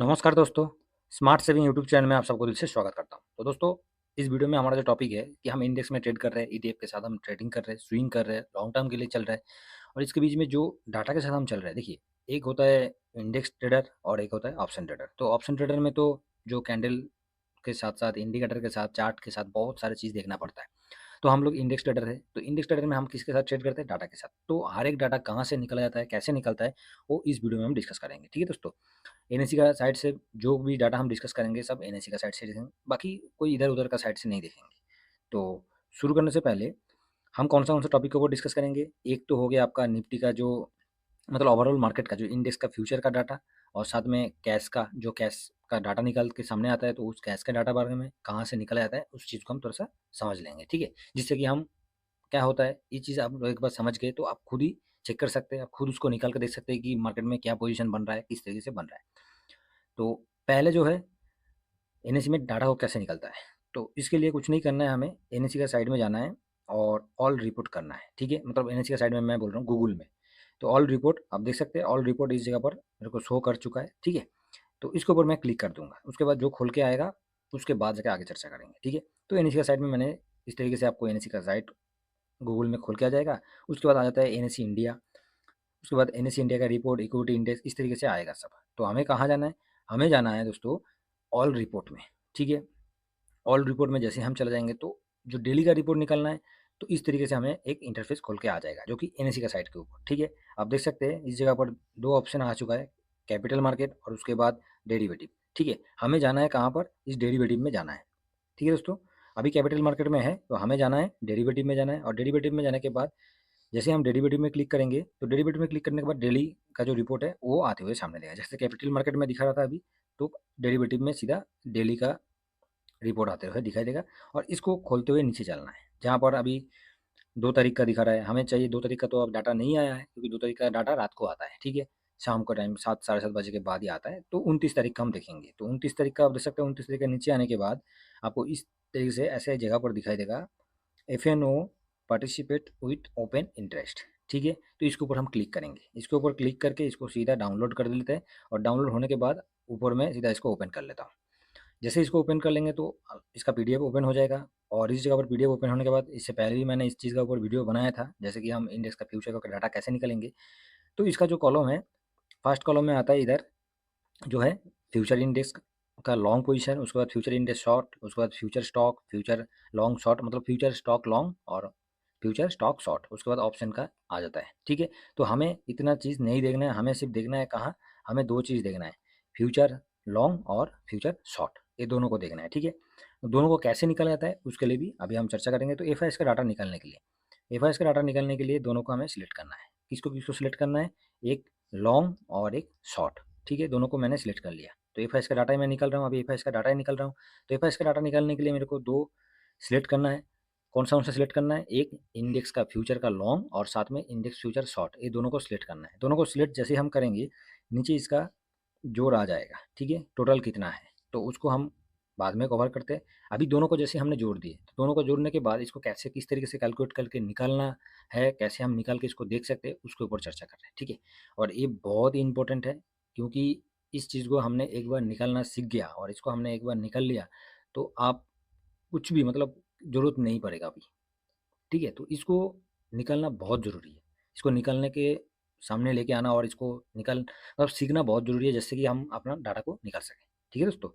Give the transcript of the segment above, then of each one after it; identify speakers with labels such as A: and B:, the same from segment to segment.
A: नमस्कार दोस्तों, smart saving YouTube channel में आप सबको दिल से स्वागत करता हूँ। तो दोस्तों, इस वीडियो में हमारा जो टॉपिक है कि हम इंडेक्स में ट्रेड कर रहे हैं, ईटीएफ के साथ हम ट्रेडिंग कर रहे हैं, स्विंग कर रहे हैं, लॉन्ग टर्म के लिए चल रहा है और इसके बीच में जो डाटा के साथ हम चल रहे हैं, देखिए, एक होता है इंडेक्स ट्रेडर और एक होता है ऑप्शन ट्रेडर। तो ऑप्शन ट्रेडर में तो जो कैंडल के साथ-साथ, इंडिकेटर के साथ, चार्ट के साथ बहुत सारी चीज़ देखना पड़ता है। तो हम लोग इंडेक्स ट्रेडर है, तो इंडेक्स ट्रेडर में हम किसके साथ ट्रेड करते हैं? डाटा के साथ। तो हर एक डाटा कहाँ से निकाला जाता है, कैसे निकलता है, वो इस वीडियो में हम डिस्कस करेंगे। ठीक है दोस्तों? एनएससी का साइड से जो भी डाटा हम डिस्कस करेंगे सब एनएससी का साइड से देखेंगे, बाकी कोई इधर-उधर का साइड से नहीं देखेंगे। तो शुरू करने से पहले हम कौन-सा टॉपिक के ऊपर डिस्कस करेंगे? एक तो हो गया आपका निफ्टी का जो मतलब ओवरऑल मार्केट का जो इंडेक्स का फ्यूचर का डाटा और साथ में कैश का जो कैश का डाटा निकाल के सामने आता है, तो उस कैश के डाटा बारे में कहाँ से निकाला जाता है, उस चीज़ को हम थोड़ा-सा समझ लेंगे, ठीक है? जिससे कि हम क्या होता है, ये चीज़ आप एक बार समझ गए तो आप खुद ही चेक कर सकते हैं, आप खुद उसको निकाल के देख सकते हैं कि मार्केट में क्या पोज़ीशन बन रहा है, किस तरीके से बन रहा है। तो पहले जो है एनएससी में डाटा को कैसे निकलता है, तो इसके लिए कुछ नहीं करना है हमें, एनएससी का साइड में जाना है और ऑल रिपोर्ट करना है, ठीक है? मतलब एनएससी का साइड में मैं बोल रहा हूँ गूगल में। तो ऑल रिपोर्ट आप देख सकते हैं, ऑल रिपोर्ट इस जगह पर मेरे को शो कर चुका है, ठीक है? तो इसके ऊपर मैं क्लिक कर दूँगा, उसके बाद जो खोल के आएगा, उसके बाद जाके आगे चर्चा करेंगे, ठीक है? तो एनएससी का साइड में मैंने इस तरीके से आपको एनएससी का साइट गूगल में खोल के आ जाएगा, उसके बाद आ जाता है एनएससी इंडिया, उसके बाद एनएससी इंडिया का रिपोर्ट, इक्विटी इंडेक्स इस तरीके से आएगा सब। तो हमें कहाँ जाना है? हमें जाना है दोस्तों ऑल रिपोर्ट में, ठीक है? ऑल रिपोर्ट में जैसे हम चले जाएँगे तो जो डेली का रिपोर्ट निकालना है, तो इस तरीके से हमें एक इंटरफ़ेस खोल के आ जाएगा, जो कि एनएससी का साइट के ऊपर, ठीक है? आप देख सकते हैं इस जगह पर 2 ऑप्शन आ चुका है, कैपिटल मार्केट और उसके बाद डेरिवेटिव, ठीक है? हमें जाना है कहाँ पर? इस डेरिवेटिव में जाना है, ठीक है दोस्तों? अभी कैपिटल मार्केट में है, तो हमें जाना है डेरिवेटिव में जाना है और डेरिवेटिव में जाने के बाद जैसे हम डेरिवेटिव में क्लिक करेंगे, तो डेरिवेटिव में क्लिक करने के बाद डेली का जो रिपोर्ट है, वो आते हुए सामने देगा। जैसे कैपिटल मार्केट में दिखा रहा था अभी, तो डेरिवेटिव में सीधा डेली का रिपोर्ट आते हुए दिखाई देगा और इसको खोलते हुए नीचे चलना है। जहाँ पर अभी 2 तारीख का दिखा रहा है, हमें चाहिए 2 तारीख का तो अब डाटा नहीं आया है क्योंकि 2 तारीख का डाटा रात को आता है, ठीक है? शाम का टाइम 7 साढ़े 7 बजे के बाद ही आता है, तो 29 तारीख का हम देखेंगे। तो 29 तारीख का आप देख सकते हैं, 29 तारीख के नीचे आने के बाद आपको इस तरीके से ऐसे जगह पर दिखाई देगा F N O participate with open interest, ठीक है? तो इसके ऊपर हम क्लिक करेंगे। इसके ऊपर क्लिक करके इसको सीधा डाउनलोड कर लेते हैं और डाउनलोड होने के बाद ऊपर मैं सीधा इसको ओपन कर लेता हूँ। जैसे इसको ओपन कर लेंगे तो इसका पीडीएफ ओपन हो जाएगा और इस जगह पर पीडीएफ ओपन होने के बाद इससे पहले भी मैंने इस चीज़ का ऊपर वीडियो बनाया था, जैसे कि हम इंडेक्स का फ्यूचर का डाटा कैसे निकालेंगे। तो इसका जो कॉलम है, फर्स्ट कॉलम में आता है इधर जो है फ्यूचर इंडेक्स का लॉन्ग पोजीशन, उसके बाद फ्यूचर इंडेक्स शॉर्ट, उसके बाद future stock, future long short मतलब फ्यूचर स्टॉक लॉन्ग और फ्यूचर स्टॉक शॉर्ट, उसके बाद ऑप्शन का आ जाता है, ठीक है? तो हमें इतना चीज़ नहीं देखना है, हमें सिर्फ देखना है कहाँ, हमें 2 चीज़ देखना है, फ्यूचर लॉन्ग और फ्यूचर शॉर्ट, ये दोनों को देखना है, ठीक है? तो दोनों को कैसे निकाला जाता है, उसके लिए भी अभी हम चर्चा करेंगे। तो एफआईएस का डाटा निकालने के लिए एफआईएस का डाटा निकालने के लिए दोनों को हमें सिलेक्ट करना है। किसको-किसको सिलेक्ट करना है? एक लॉन्ग और एक शॉर्ट, ठीक है? दोनों को मैंने सिलेक्ट कर लिया। तो एफआईएस का डाटा ही मैं निकाल रहा हूँ, अभी एफआईएस का डाटा ही निकाल रहा हूँ। तो एफआईएस का डाटा निकालने के लिए मेरे को 2 सिलेक्ट करना है। कौन-सा सिलेक्ट करना है? एक इंडेक्स का फ्यूचर का लॉन्ग और साथ में इंडेक्स फ्यूचर शॉर्ट, ये दोनों को सिलेक्ट करना है। दोनों को सिलेक्ट जैसे ही हम करेंगे, नीचे इसका जोड़ आ जाएगा, ठीक है? टोटल कितना है, तो उसको हम बाद में कवर करते हैं। अभी दोनों को जैसे हमने जोड़ दिए, तो दोनों को जोड़ने के बाद इसको कैसे किस तरीके से कैलकुलेट करके निकालना है, कैसे हम निकाल के इसको देख सकते हैं, उसके ऊपर चर्चा कर रहे हैं, ठीक है? और ये बहुत ही इम्पोर्टेंट है क्योंकि इस चीज़ को हमने एक बार निकालना सीख गया और इसको हमने एक बार निकाल लिया, तो आप कुछ भी मतलब ज़रूरत नहीं पड़ेगा अभी, ठीक है? तो इसको निकालना बहुत ज़रूरी है। इसको निकालने के सामने लेके आना और इसको मतलब सीखना बहुत ज़रूरी है जिससे कि हम अपना डाटा को निकाल सकें। ठीक है दोस्तों?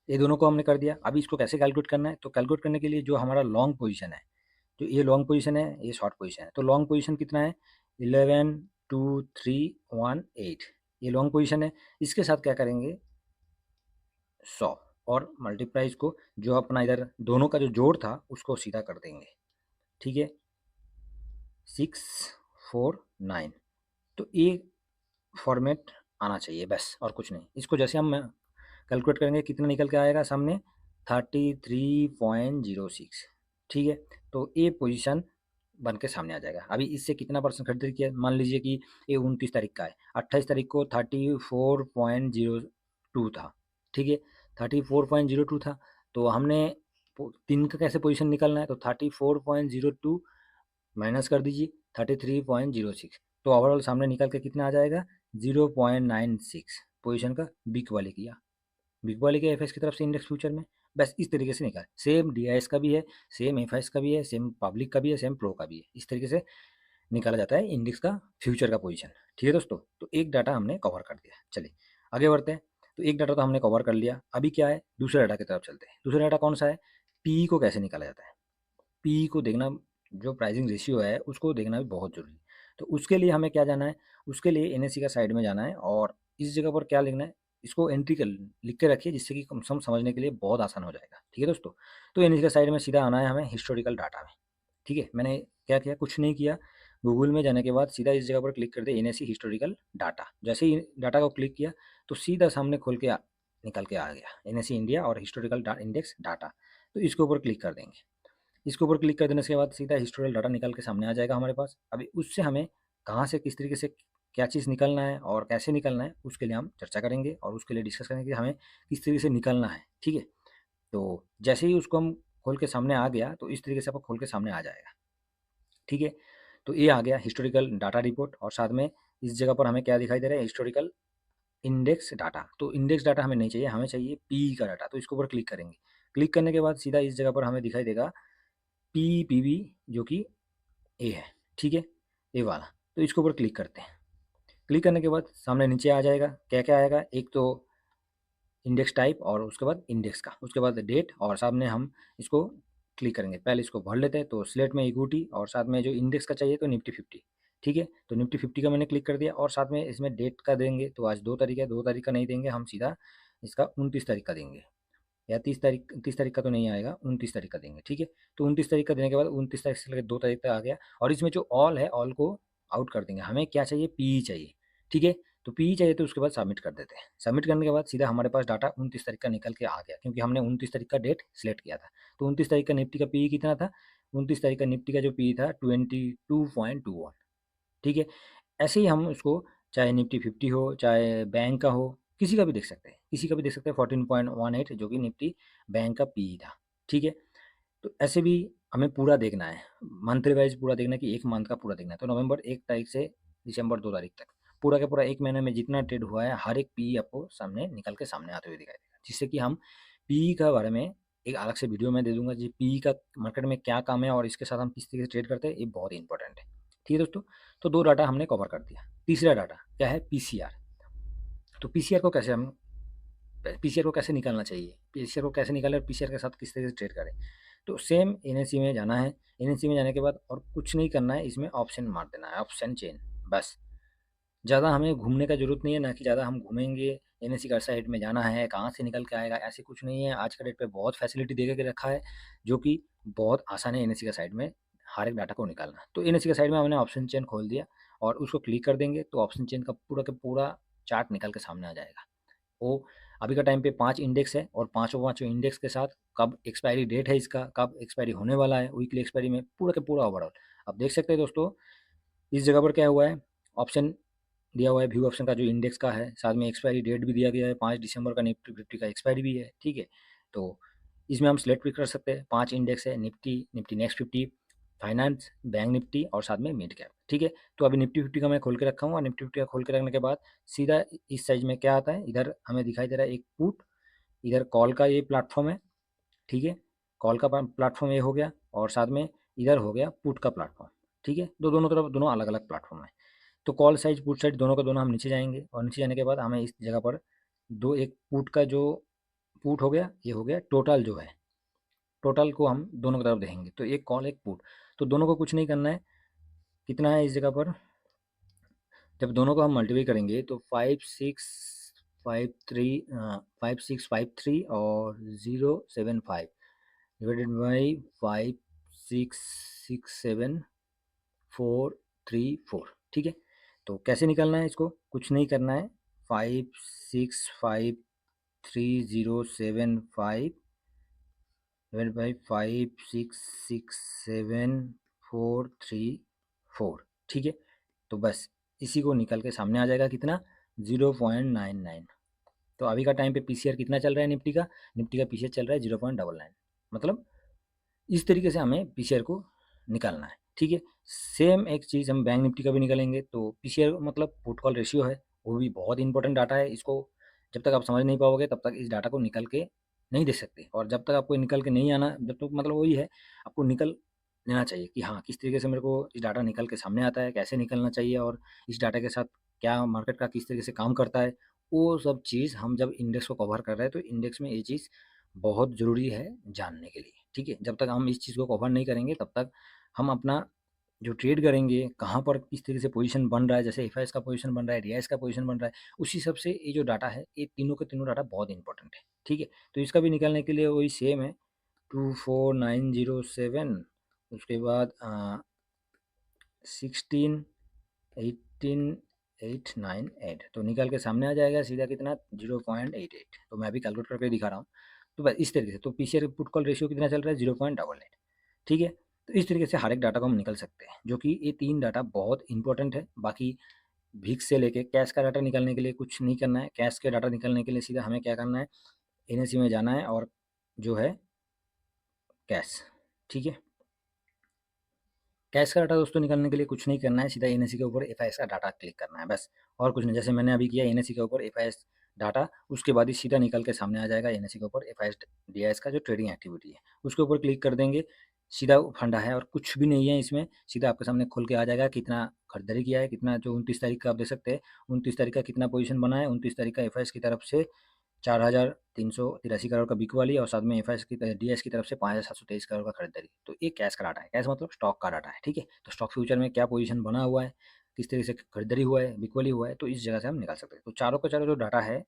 A: ये दोनों को हमने कर दिया। अभी इसको कैसे कैलकुलेट करना है? तो कैलकुलेट करने के लिए जो हमारा लॉन्ग पोज़ीशन है, जो ये लॉन्ग पोज़ीशन है, ये शॉर्ट पोज़ीशन है। तो लॉन्ग पोज़ीशन कितना है? 11,2,3,1,8 ये लॉन्ग पोज़ीशन है। इसके साथ क्या करेंगे 100 और मल्टीप्लाई इसको जो अपना इधर दोनों का जो जोड़ था उसको सीधा कर देंगे। ठीक है? 649 तो ये फॉर्मेट आना चाहिए बस और कुछ नहीं। इसको जैसे हम कैलकुलेट करेंगे कितना निकल के आएगा सामने 33.06 ठीक है। तो ये पोजीशन बन के सामने आ जाएगा। अभी इससे कितना परसेंट खरीदारी किया मान लीजिए कि ये 29 तारीख का है, 28 तारीख को 34.02 था, ठीक है। 34.02 था तो हमने तीन का कैसे पोजीशन निकालना है तो 34.02 माइनस कर दीजिए 33.06 तो ओवरऑल सामने निकल के कितना आ जाएगा 0.96 पोजीशन का वीक वाले किया, वीक वाले किया एफएस की तरफ से इंडेक्स फ्यूचर में, बस इस तरीके से निकाल। सेम डीआईएस का भी है, सेम एफएस का भी है, सेम पब्लिक का भी है, सेम प्रो का भी है। इस तरीके से निकाला जाता है इंडेक्स का फ्यूचर का पोजीशन। ठीक है दोस्तों, तो एक डाटा हमने कवर कर दिया। चलिए आगे बढ़ते हैं। तो एक डाटा तो हमने कवर कर लिया, अभी क्या है, दूसरे डाटा की तरफ चलते हैं। दूसरा डाटा कौन सा है, पीई को कैसे निकाला जाता है। पीई को देखना, जो प्राइसिंग रेशियो है उसको देखना भी बहुत ज़रूरी है। तो उसके लिए हमें क्या जाना है, उसके लिए एनएससी का साइड में जाना है और इस जगह पर क्या लिखना है, इसको एंट्री कर लिख के रखिए, जिससे कि कम से कम समझने के लिए बहुत आसान हो जाएगा। ठीक है दोस्तों, तो एनएससी का साइड में सीधा आना है हमें हिस्टोरिकल डाटा में। ठीक है, मैंने क्या किया, कुछ नहीं किया, गूगल में जाने के बाद सीधा इस जगह पर क्लिक कर दिया एनएससी हिस्टोरिकल डाटा। जैसे ही डाटा को क्लिक किया तो सीधा सामने खोल के निकल के आ गया एनएससी इंडिया और हिस्टोरिकल इंडेक्स डाटा। तो इसके ऊपर क्लिक कर देंगे। इसके ऊपर क्लिक कर देने के बाद सीधा हिस्टोरिकल डाटा निकल के सामने आ जाएगा हमारे पास। अभी उससे हमें कहाँ से किस तरीके से क्या चीज़ निकलना है और कैसे निकलना है, उसके लिए हम चर्चा करेंगे और उसके लिए डिस्कस करेंगे कि हमें किस तरीके से निकलना है। ठीक है, तो जैसे ही उसको हम खोल के सामने आ गया तो इस तरीके से आपको खोल के सामने आ जाएगा। ठीक है, तो ये आ गया हिस्टोरिकल डाटा रिपोर्ट और साथ में इस जगह पर हमें क्या दिखाई दे रहा है, हिस्टोरिकल इंडेक्स डाटा। तो इंडेक्स डाटा हमें नहीं चाहिए, हमें चाहिए पी का डाटा। तो इसके ऊपर क्लिक करेंगे। क्लिक करने के बाद सीधा इस जगह पर हमें दिखाई देगा पीपीवी, जो कि ए है। ठीक है, ए वाला। तो इसके ऊपर क्लिक करते हैं। क्लिक करने के बाद सामने नीचे आ जाएगा, क्या क्या आएगा, एक तो इंडेक्स टाइप और उसके बाद इंडेक्स का, उसके बाद डेट और सामने हम इसको क्लिक करेंगे। पहले इसको भर लेते हैं। तो सिलेक्ट में इक्विटी और साथ में जो इंडेक्स का चाहिए तो निफ्टी 50। ठीक है, तो निफ्टी 50 का मैंने क्लिक कर दिया और साथ में इसमें डेट का देंगे। तो आज 2 तारीख है, 2 तारीख का नहीं देंगे हम, सीधा इसका 29 तारीख का देंगे, या 30 तारीख, 30 तारीख का तो नहीं आएगा, 29 तारीख का देंगे। ठीक है, तो 29 तारीख का देने के बाद 29 तारीख से लेकर 2 तारीख तक आ गया और इसमें जो ऑल है, ऑल को आउट कर देंगे। हमें क्या चाहिए, पी चाहिए। ठीक है, तो पी चाहिए तो उसके बाद सबमिट कर देते हैं। सबमिट करने के बाद सीधा हमारे पास डाटा 29 तारीख का निकल के आ गया, क्योंकि हमने 29 तारीख का डेट सिलेक्ट किया था। तो 29 तारीख का निफ्टी का पी कितना था, 29 तारीख का निफ्टी का जो पी था 22.21। ठीक है, ऐसे ही हम उसको, चाहे निफ्टी 50 हो, चाहे बैंक का हो, किसी का भी देख सकते हैं, किसी का भी देख सकते हैं। 14.18 जो कि निफ्टी बैंक का पी था। ठीक है, तो ऐसे भी हमें पूरा देखना है, मंथली वाइज पूरा देखना है कि एक मंथ का पूरा देखना है। तो नवंबर 1 तारीख से दिसंबर 2 तारीख तक पूरा का पूरा एक महीने में जितना ट्रेड हुआ है, हर एक पी आपको सामने निकल के सामने आते हुए दिखाई देगा, जिससे कि हम पी का बारे में एक अलग से वीडियो में दे दूंगा जी, पी का मार्केट में क्या काम है और इसके साथ हम किस तरीके से ट्रेड करते हैं, ये बहुत इंपॉर्टेंट है। ठीक है दोस्तों, तो 2 डाटा हमने कवर कर दिया। तीसरा डाटा क्या है, पीसीआर। तो पीसीआर को कैसे हम, पीसीआर को कैसे निकालना चाहिए, पीसीआर को कैसे निकालें और पीसीआर के साथ किस तरीके से ट्रेड करें। तो सेम एनएससी में जाना है। एनएससी में जाने के बाद और कुछ नहीं करना है, इसमें ऑप्शन मार देना है, ऑप्शन चेन, बस। ज़्यादा हमें घूमने का ज़रूरत नहीं है, ना कि ज़्यादा हम घूमेंगे। एनएससी का साइड में जाना है, कहाँ से निकल के आएगा, ऐसे कुछ नहीं है। आज का डेट पे बहुत फैसिलिटी दे के रखा है, जो कि बहुत आसान है एनएससी का साइड में हर एक डाटा को निकालना। तो एनएससी का साइड में हमने ऑप्शन चेन खोल दिया और उसको क्लिक कर देंगे तो ऑप्शन चेन का पूरा चार्ट निकल के सामने आ जाएगा। वो अभी का टाइम पे 5 इंडेक्स है और पाँचों पाँचों इंडेक्स के साथ कब एक्सपायरी डेट है इसका, कब एक्सपायरी होने वाला है, वीकली एक्सपायरी में पूरा का पूरा ओवरऑल आप देख सकते हैं दोस्तों। इस जगह पर क्या हुआ है, ऑप्शन दिया हुआ है, व्यू ऑप्शन का जो इंडेक्स का है, साथ में एक्सपायरी डेट भी दिया गया है, 5 दिसंबर का निफ्टी 50 का एक्सपायरी भी है। ठीक है, तो इसमें हम सिलेक्ट भी कर सकते हैं। 5 इंडेक्स है, Nifty, Nifty next 50, finance, bank Nifty और साथ में मिड कैप। ठीक है, तो अभी निफ्टी 50 का मैं खोल के रखा हूँ और निफ्टी 50 का खोल के रखने के बाद सीधा इस साइज में क्या आता है, इधर हमें दिखाई दे रहा है एक पुट, इधर कॉल का ये प्लेटफॉर्म है। ठीक है, कॉल का प्लेटफॉर्म ये हो गया और साथ में इधर हो गया पुट का प्लेटफॉर्म। ठीक है, तो दोनों तरफ दोनों अलग अलग प्लेटफॉर्म है। तो कॉल साइज पुट साइड दोनों का दोनों हम नीचे जाएंगे और नीचे जाने के बाद हमें इस जगह पर दो, एक पुट का जो पुट हो गया, ये हो गया टोटल जो है, टोटल को हम दोनों की तरफ देखेंगे। तो एक कॉल एक पुट, तो दोनों को कुछ नहीं करना है। कितना है इस जगह पर, जब दोनों को हम मल्टीप्लाई करेंगे तो 5653 और 075 डिवाइडेड बाई 5667 434। ठीक है, तो कैसे निकालना है इसको, कुछ नहीं करना है। 5653 075 डिवाइड बाई 5667 434। ठीक है, तो बस इसी को निकल के सामने आ जाएगा, कितना, 0.99। तो अभी का टाइम पे पीसीआर कितना चल रहा है निफ्टी का, निफ्टी का पीसीआर चल रहा है 0.99। मतलब इस तरीके से हमें पीसीआर को निकालना है। ठीक है, सेम एक चीज़ हम बैंक निफ्टी का भी निकालेंगे। तो पीसीआर मतलब पुट कॉल रेशियो है, वो भी बहुत इंपॉर्टेंट डाटा है, इसको जब तक आप समझ नहीं पाओगे तब तक इस डाटा को निकल के नहीं दे सकते, और जब तक आपको निकल के नहीं आना, जब तक मतलब वही है, आपको निकल लेना चाहिए कि हाँ, किस तरीके से मेरे को इस डाटा निकल के सामने आता है, कैसे निकलना चाहिए और इस डाटा के साथ क्या मार्केट का किस तरीके से काम करता है। वो सब चीज़ हम जब इंडेक्स को कवर कर रहे हैं तो इंडेक्स में ये चीज़ बहुत ज़रूरी है जानने के लिए, ठीक है? जब तक हम इस चीज़ को कवर नहीं करेंगे तब तक हम अपना जो ट्रेड करेंगे, कहाँ पर किस तरीके से पोज़ीशन बन रहा है, जैसे एफआईएस का पोज़ीशन बन रहा है, डीआईएस का पोज़ीशन बन रहा है, उस हिसाब से ये जो डाटा है, ये तीनों के तीनों डाटा बहुत इम्पोर्टेंट है, ठीक है? तो इसका भी निकालने के लिए वही सेम है, 24907, उसके बाद 16 18 898, तो निकल के सामने आ जाएगा सीधा कितना 0.88। तो मैं अभी कैलकुलेट करके दिखा रहा हूँ। तो बस इस तरीके से, तो पीसीआर पुट कॉल रेशियो कितना चल रहा है 0.88, ठीक है? तो इस तरीके से हर एक डाटा को हम निकल सकते हैं, जो कि ये तीन डाटा बहुत इंपॉर्टेंट है। बाकी भिक्स से लेके कैश का डाटा निकालने के लिए कुछ नहीं करना है। कैश के डाटा निकालने के लिए सीधा हमें क्या करना है, एनएससी में जाना है और जो है कैश, ठीक है? कैश का डाटा दोस्तों निकालने के लिए कुछ नहीं करना है, सीधा एनएससी के ऊपर एफआईएस का डाटा क्लिक करना है बस, और कुछ नहीं। जैसे मैंने अभी किया एनएससी के ऊपर एफआईएस डाटा, उसके बाद ही सीधा निकल के सामने आ जाएगा एनएससी के ऊपर एफआईएस डीआईएस का जो ट्रेडिंग एक्टिविटी है, उसके ऊपर क्लिक कर देंगे। सीधा फंडा है और कुछ भी नहीं है इसमें, सीधा आपके सामने खुल के आ जाएगा कितना खरीदारी किया है, कितना जो 29 तारीख का आप देख सकते हैं, 29 तारीख का कितना पोजीशन बना है, 29 तारीख का एफआईएस की तरफ से 4,383 करोड़ का बिक वाली, और साथ में एफआईएस की डीएस की तरफ से 5,723 करोड़ का खरीदारी। तो ये कैश का डाटा है, कैश मतलब स्टॉक का डाटा है, ठीक है? तो स्टॉक फ्यूचर में क्या पोजीशन बना हुआ है, किस तरीके से खरीदारी हुआ है, बिकवाली हुआ है, तो इस जगह से हम निकाल सकते हैं। तो चारों का चारों जो डाटा है,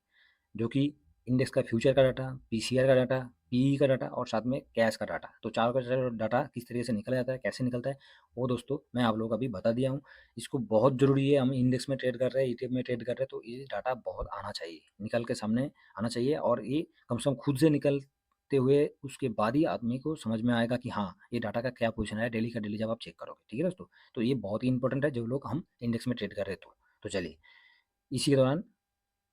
A: जो कि इंडेक्स का फ्यूचर का डाटा, पीसीआर का डाटा, पीई का डाटा और साथ में कैश का डाटा, तो चारों का चारों डाटा किस तरीके से निकल जाता है, कैसे निकलता है, वो दोस्तों मैं आप लोगों को अभी बता दिया हूँ। इसको बहुत ज़रूरी है, हम इंडेक्स में ट्रेड कर रहे हैं, ईटीएफ में ट्रेड कर रहे हैं, तो ये डाटा बहुत आना चाहिए, निकल के सामने आना चाहिए, और ये कम से कम खुद से निकलते हुए उसके बाद ही आदमी को समझ में आएगा कि हाँ, ये डाटा का क्या पोजीशन है डेली का डेली जब आप चेक करोगे, ठीक है दोस्तों? तो ये बहुत ही इंपॉर्टेंट है जो लोग हम इंडेक्स में ट्रेड कर रहे हैं तो चलिए, इसी के दौरान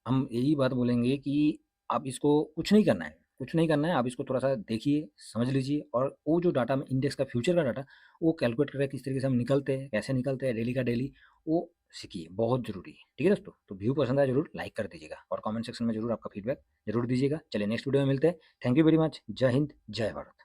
A: हम यही बात बोलेंगे कि आप इसको कुछ नहीं करना है, कुछ नहीं करना है, आप इसको थोड़ा-सा देखिए, समझ लीजिए, और वो जो डाटा में इंडेक्स का फ्यूचर का डाटा, वो कैलकुलेट करके किस तरीके से हम निकलते हैं, कैसे निकलते हैं डेली का डेली, वो सीखिए, बहुत ज़रूरी है। ठीक है दोस्तों? तो व्यू पसंद आया ज़रूर लाइक कर दीजिएगा और कमेंट सेक्शन में ज़रूर आपका फीडबैक ज़रूर दीजिएगा। चलिए नेक्स्ट वीडियो में मिलते हैं। Thank you very much. जय हिंद, जय भारत।